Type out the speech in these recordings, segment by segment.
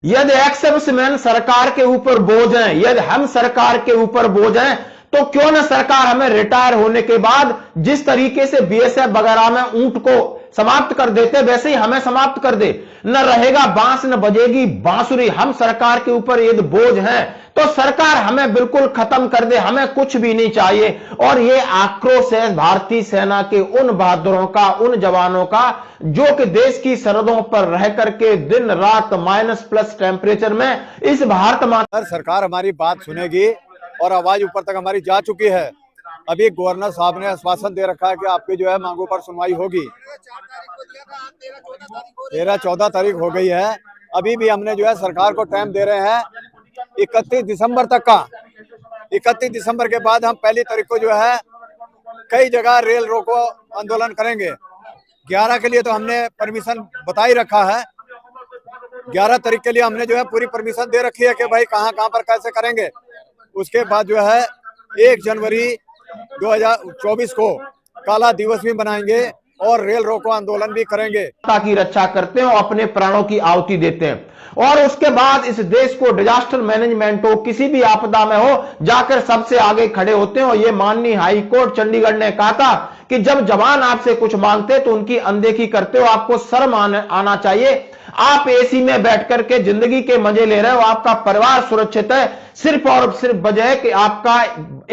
यदि एक्स-सर्विसमैन सरकार के ऊपर बोझ हैं, यदि हम सरकार के ऊपर बोझ हैं, तो क्यों ना सरकार हमें रिटायर होने के बाद जिस तरीके से बीएसएफ वगैरह में ऊंट को समाप्त कर देते वैसे ही हमें समाप्त कर दे। न रहेगा बांस न बजेगी बांसुरी। हम सरकार के ऊपर यदि बोझ हैं तो सरकार हमें बिल्कुल खत्म कर दे, हमें कुछ भी नहीं चाहिए। और ये आक्रोश है भारतीय सेना के उन बहादुरों का, उन जवानों का जो कि देश की सरहदों पर रह करके दिन रात माइनस+ टेम्परेचर में इस भारत माता। सरकार हमारी बात सुनेगी और आवाज ऊपर तक हमारी जा चुकी है। अभी गवर्नर साहब ने आश्वासन दे रखा है कि आपकी जो है मांगों पर सुनवाई होगी। 13-14 तारीख हो गई है। अभी भी हमने जो है सरकार को टाइम दे रहे हैं 31 दिसंबर तक का। 31 दिसंबर के बाद हम 1 तारीख को जो है कई जगह रेल रोको आंदोलन करेंगे। 11 के लिए तो हमने परमिशन बता ही रखा है। 11 तारीख के लिए हमने जो है पूरी परमिशन दे रखी है कि भाई कहाँ कहाँ पर कैसे करेंगे। उसके बाद जो है 1 जनवरी 2024 को काला दिवस भी मनाएंगे और रेल रोको आंदोलन भी करेंगे। की रक्षा करते हैं और अपने प्राणों की आहुति देते हैं। और उसके बाद इस देश को डिजास्टर मैनेजमेंट हो, किसी भी आपदा में हो, जाकर सबसे आगे खड़े होते हैं। और ये माननीय हाई कोर्ट चंडीगढ़ ने कहा था कि जब जवान आपसे कुछ मांगते तो उनकी अनदेखी करते हो, आपको शर्म आना चाहिए। आप एसी में बैठ करके जिंदगी के मजे ले रहे हो, आपका परिवार सुरक्षित है सिर्फ और सिर्फ वजह कि आपका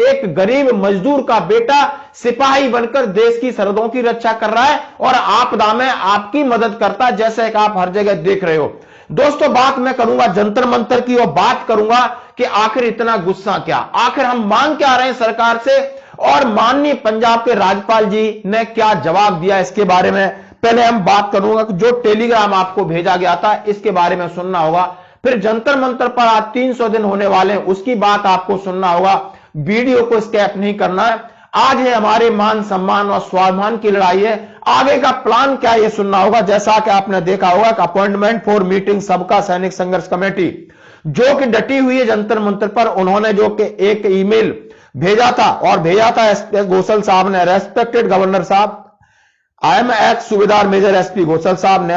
एक गरीब मजदूर का बेटा सिपाही बनकर देश की सरहदों की रक्षा कर रहा है और आपदा में आपकी मदद करता है, जैसे कि आप हर जगह देख रहे हो। दोस्तों, बात मैं करूंगा जंतर मंतर की और बात करूंगा कि आखिर इतना गुस्सा क्या, आखिर हम मांग क्या रहे हैं सरकार से और माननीय पंजाब के राज्यपाल जी ने क्या जवाब दिया इसके बारे में पहले हम बात करूंगा। जो टेलीग्राम आपको भेजा गया था इसके बारे में सुनना होगा। फिर जंतर मंतर पर आज 300 दिन होने वाले हैं, उसकी बात आपको सुनना होगा। वीडियो को स्किप नहीं करना है। आज है हमारे मान सम्मान और स्वाभिमान की लड़ाई है। आगे का प्लान क्या ये सुनना होगा। जैसा कि आपने देखा होगा कि अपॉइंटमेंट फॉर मीटिंग सबका सैनिक संघर्ष कमेटी जो कि डटी हुई है जंतर मंतर पर, उन्होंने जो कि एक ईमेल भेजा था और भेजा था एसपी घोषल साहब ने। रेस्पेक्टेड गवर्नर साहब, आई एम एक्स सूबेदार मेजर एसपी घोषल साहब,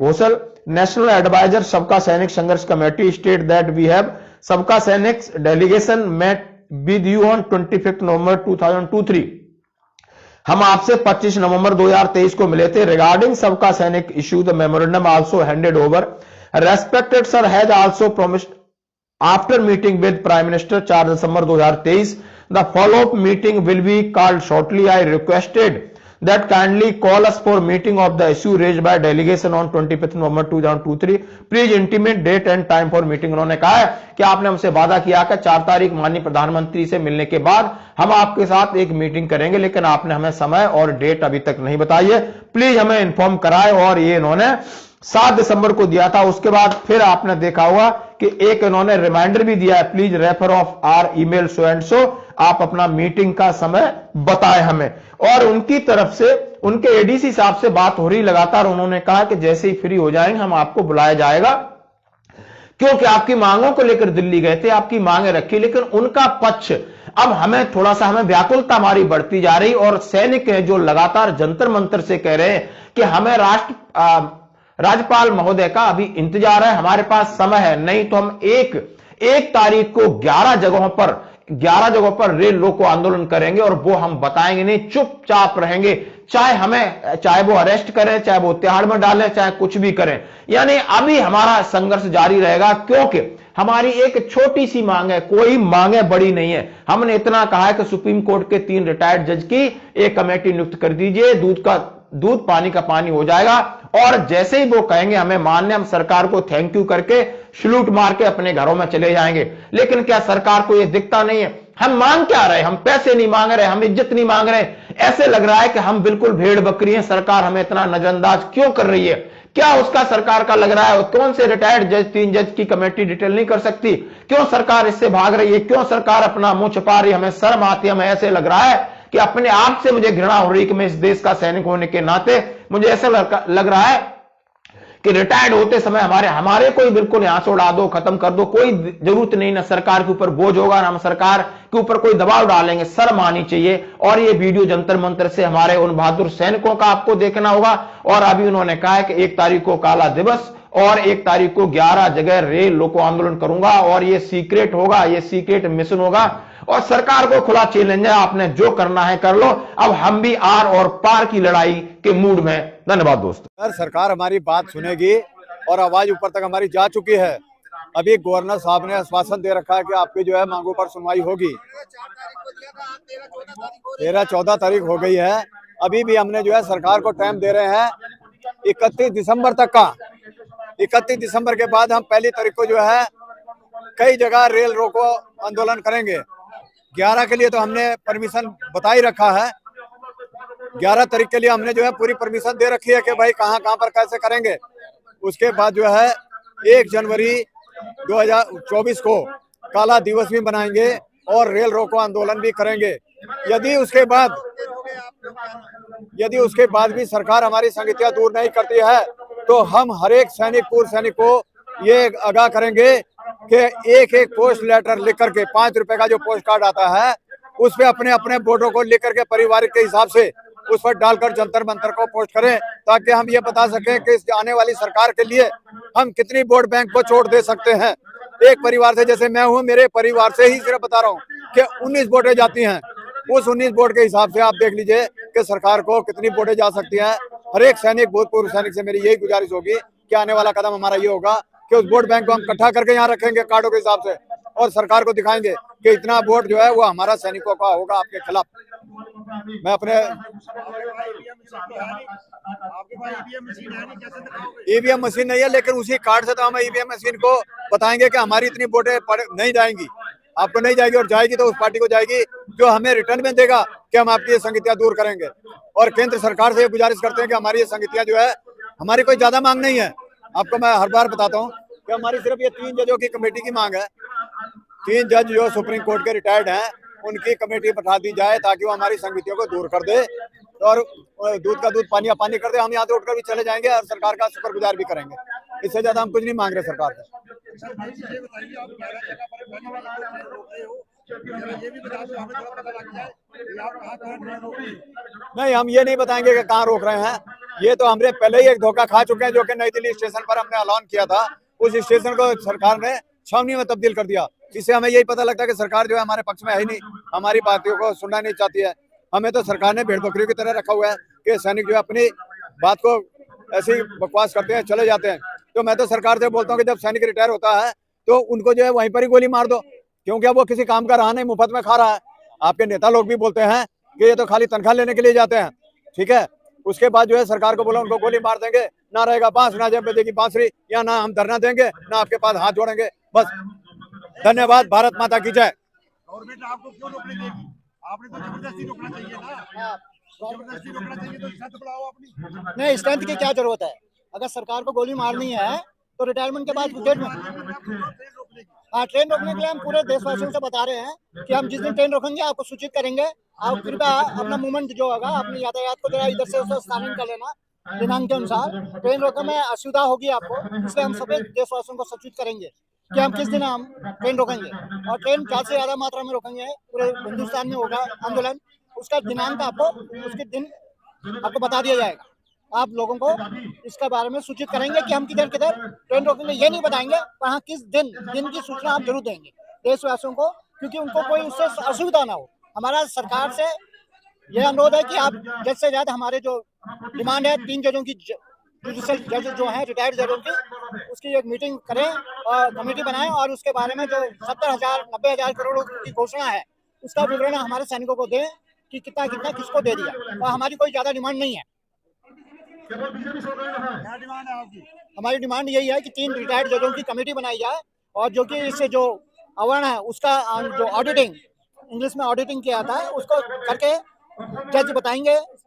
Ghoshal national adviser Sabka Sainik Sangharsh committee state that we have Sabka Sainik delegation met with you on 25 November 2023। हम आपसे 25 नवंबर 2023 को मिले थे। रिगार्डिंग सबका सैनिक issue the memorandum also handed over. Respected sir has also promised after meeting with prime minister 4 December 2023 the follow up meeting will be called shortly. I requested that kindly call us for meeting of the issue raised by delegation on 25 November 2023. Please intimate date and time for meeting। उन्होंने कहा है कि आपने हमसे वादा किया कि 4 तारीख माननीय प्रधानमंत्री से मिलने के बाद हम आपके साथ एक मीटिंग करेंगे, लेकिन आपने हमें समय और डेट अभी तक नहीं बताई है। प्लीज हमें इन्फॉर्म कराए। और ये इन्होंने 7 दिसंबर को दिया था। उसके बाद फिर आपने देखा होगा कि एक इन्होंने रिमाइंडर भी दिया है, please refer of our email so and so, आप अपना मीटिंग का समय बताएं हमें। और उनकी तरफ से उनके एडीसी साहब से बात हो रही लगातार। उन्होंने कहा कि जैसे ही फ्री हो जाएंगे हम आपको बुलाया जाएगा, क्योंकि आपकी मांगों को लेकर दिल्ली गए थे, आपकी मांगे रखी, लेकिन उनका पक्ष अब हमें थोड़ा सा हमें व्याकुलता हमारी बढ़ती जा रही। और सैनिक है जो लगातार जंतर मंतर से कह रहे हैं कि हमें राज्यपाल महोदय का अभी इंतजार है, हमारे पास समय है, नहीं तो हम एक तारीख को 11 जगहों पर रेल रोको आंदोलन करेंगे और वो हम बताएंगे नहीं, चुपचाप रहेंगे। चाहे वो अरेस्ट करें, चाहे वो तिहाड़ में डालें, चाहे कुछ भी करें। यानी अभी हमारा संघर्ष जारी रहेगा, क्योंकि हमारी एक छोटी सी मांग है, कोई मांगे बड़ी नहीं है। हमने इतना कहा है कि सुप्रीम कोर्ट के 3 रिटायर्ड जज की एक कमेटी नियुक्त कर दीजिए, दूध पानी का पानी हो जाएगा। और जैसे ही वो कहेंगे हमें मान्य, हम सरकार को थैंक यू करके सलूट मार के अपने घरों में चले जाएंगे। लेकिन क्या सरकार को यह दिखता नहीं है? हम मांग क्या रहे? हम पैसे नहीं मांग रहे, हम इज्जत नहीं मांग रहे। ऐसे लग रहा है कि हम बिल्कुल भेड़ बकरी हैं। सरकार हमें इतना नजरअंदाज क्यों कर रही है? क्या उसका सरकार का लग रहा है? कौन से रिटायर्ड जज, 3 जज की कमेटी डिटेल नहीं कर सकती? क्यों सरकार इससे भाग रही है? क्यों सरकार अपना मुंह छुपा रही है? हमें शर्म आती है। हमें ऐसे लग रहा है कि अपने आप से मुझे घृणा हो रही है कि मैं इस देश का सैनिक होने के नाते मुझे ऐसा लग रहा है कि रिटायर्ड होते समय हमारे कोई बिल्कुल यहां से उड़ा दो, खत्म कर दो, कोई जरूरत नहीं। ना सरकार के ऊपर बोझ होगा, ना हम सरकार के ऊपर कोई दबाव डालेंगे। शर्म आनी चाहिए। और ये वीडियो जंतर मंतर से हमारे उन बहादुर सैनिकों का आपको देखना होगा। और अभी उन्होंने कहा है कि 1 तारीख को काला दिवस और 1 तारीख को 11 जगह रेल रोको आंदोलन करूंगा और ये सीक्रेट होगा, ये सीक्रेट मिशन होगा और सरकार को खुला चैलेंज है, आपने जो करना है कर लो। अब हम भी आर और पार की लड़ाई के मूड में। धन्यवाद दोस्तों। सर, सरकार हमारी बात सुनेगी और आवाज ऊपर तक हमारी जा चुकी है। अभी गवर्नर साहब ने आश्वासन दे रखा है कि आपकी जो है मांगों पर सुनवाई होगी। 13-14 तारीख हो गई है, अभी भी हमने जो है सरकार को टाइम दे रहे हैं 31 दिसंबर तक का। 31 दिसंबर के बाद हम पहली तारीख को जो है कई जगह रेल रोको आंदोलन करेंगे। 11 के लिए तो हमने परमिशन बता ही रखा है। 11 तारीख के लिए हमने जो है पूरी परमिशन दे रखी है कि भाई कहाँ कहाँ पर कैसे करेंगे। उसके बाद जो है 1 जनवरी 2024 को काला दिवस भी मनाएंगे और रेल रोको आंदोलन भी करेंगे। यदि उसके बाद भी सरकार हमारी संगतियां दूर नहीं करती है तो हम हर एक सैनिक, पूर्व सैनिक को ये आगाह करेंगे कि एक पोस्ट लेटर लिख करके 5 रुपए का जो पोस्ट कार्ड आता है उस पे अपने अपने वोटों को लिख करके परिवार के हिसाब से उस पर डालकर जंतर मंतर को पोस्ट करें, ताकि हम ये बता सकें कि इस आने वाली सरकार के लिए हम कितनी वोट बैंक को छोड़ दे सकते हैं। एक परिवार से, जैसे मैं हूं, मेरे परिवार से ही सिर्फ बता रहा हूं कि 19 वोटें जाती हैं। उस 19 वोट के हिसाब से आप देख लीजिए कि सरकार को कितनी वोटें जा सकती हैं। हर एक सैनिक, भूतपूर्व सैनिक से मेरी यही गुजारिश होगी कि आने वाला कदम हमारा ये होगा कि उस वोट बैंक को हम इकट्ठा करके यहाँ रखेंगे कार्डों के हिसाब से और सरकार को दिखाएंगे कि इतना वोट जो है वो हमारा सैनिकों का होगा आपके खिलाफ। मैं अपने ईवीएम मशीन नहीं है, लेकिन उसी कार्ड से तो हम ईवीएम मशीन को बताएंगे कि हमारी इतनी वोटें नहीं जाएंगी, आपको नहीं जाएगी, और जाएगी तो उस पार्टी को जाएगी जो हमें रिटर्न में देगा कि हम आपकी ये संगतियां दूर करेंगे। और केंद्र सरकार से ये गुजारिश करते हैं कि हमारी ये संगतियां जो है, हमारी कोई ज्यादा मांग नहीं है। आपको मैं हर बार बताता हूँ कि हमारी सिर्फ ये 3 जजों की कमेटी की मांग है। 3 जज जो सुप्रीम कोर्ट के रिटायर्ड हैं, उनकी कमेटी बैठा दी जाए ताकि वो हमारी संगतियों को दूर कर दे और दूध का दूध पानी का पानी कर दे। हम यहाँ से उठकर भी चले जाएंगे और सरकार का शुक्रगुजार भी करेंगे। इससे ज्यादा हम कुछ नहीं मांग रहे सरकार से। नहीं, हम ये नहीं बताएंगे कि कहाँ रोक रहे हैं। ये तो हमने पहले ही एक धोखा खा चुके हैं, जो कि नई दिल्ली स्टेशन पर हमने ऐलान किया था। उस स्टेशन को सरकार ने छावनी में तब्दील कर दिया। इससे हमें यही पता लगता है कि सरकार जो है हमारे पक्ष में है ही नहीं, हमारी बातों को सुनना नहीं चाहती है। हमें तो सरकार ने भेड़ बकरियों की तरह रखा हुआ है कि सैनिक जो है अपनी बात को ऐसे ही बकवास करते हैं, चले जाते हैं। तो मैं तो सरकार से बोलता हूँ कि जब सैनिक रिटायर होता है तो उनको जो है वहीं पर ही गोली मार दो, क्योंकि अब वो किसी काम का रहा नहीं, मुफ्त में खा रहा है। आपके नेता लोग भी बोलते हैं कि ये तो खाली तनख्वाह लेने के लिए जाते हैं, ठीक है। उसके बाद जो है सरकार को बोला उनको गोली मार देंगे, ना रहेगा बांस, ना जब बजेगी बांसुरी, या ना हम धरना देंगे, ना आपके पास हाथ जोड़ेंगे। बस, धन्यवाद। भारत माता की जय। गवर्नमेंट आपको क्यों रोकने देगी? आपने तो जबरदस्ती रोकना चाहिए ना। जबरदस्ती रोकना चाहिए तो स्ट्रेंथ बढ़ाओ अपनी। नहीं, स्ट्रेंथ की क्या जरूरत है? अगर सरकार को गोली मारनी है तो रिटायरमेंट के बाद ब्रिगेड में ट्रेन रोकने के लिए हम पूरे देशवासियों से बता रहे हैं कि हम जिस दिन ट्रेन रोकेंगे आपको सूचित करेंगे। आप कृपया अपना मूवमेंट जो होगा, अपनी यातायात को जरा इधर से उधर स्थानांतरित कर लेना दिनांक के अनुसार। ट्रेन रोकने में असुविधा होगी आपको, इसलिए हम सभी देशवासियों को सूचित करेंगे कि हम किस दिन हम ट्रेन रोकेंगे, और ट्रेन ज्यादा से ज्यादा मात्रा में रोकेंगे। पूरे हिंदुस्तान में होगा आंदोलन, उसका दिनांक आपको उसके दिन आपको बता दिया जाएगा। आप लोगों को इसके बारे में सूचित करेंगे कि हम किधर किधर ट्रेन रोकेंगे, ये नहीं बताएंगे, पर हाँ किस दिन की सूचना आप जरूर देंगे देशवासियों को, क्योंकि उनको कोई उससे असुविधा ना हो। हमारा सरकार से यह अनुरोध है कि आप जल्द से जल्द हमारे जो डिमांड है 3 जजों की, जुडिशियल जज जो है रिटायर्ड जजों की, उसकी एक मीटिंग करें और कमेटी बनाएं और उसके बारे में जो 70,000-90,000 करोड़ की घोषणा है उसका विवरण हमारे सैनिकों को दें कि कितना कितना किसको दे दिया। और हमारी कोई ज्यादा डिमांड नहीं है। क्या डिमांड है आपकी? हमारी डिमांड यही है कि 3 रिटायर्ड जजों की कमेटी बनाई जाए और जो कि इससे जो अवर्ण है उसका जो ऑडिटिंग, इंग्लिश में ऑडिटिंग किया था, उसको करके जज बताएंगे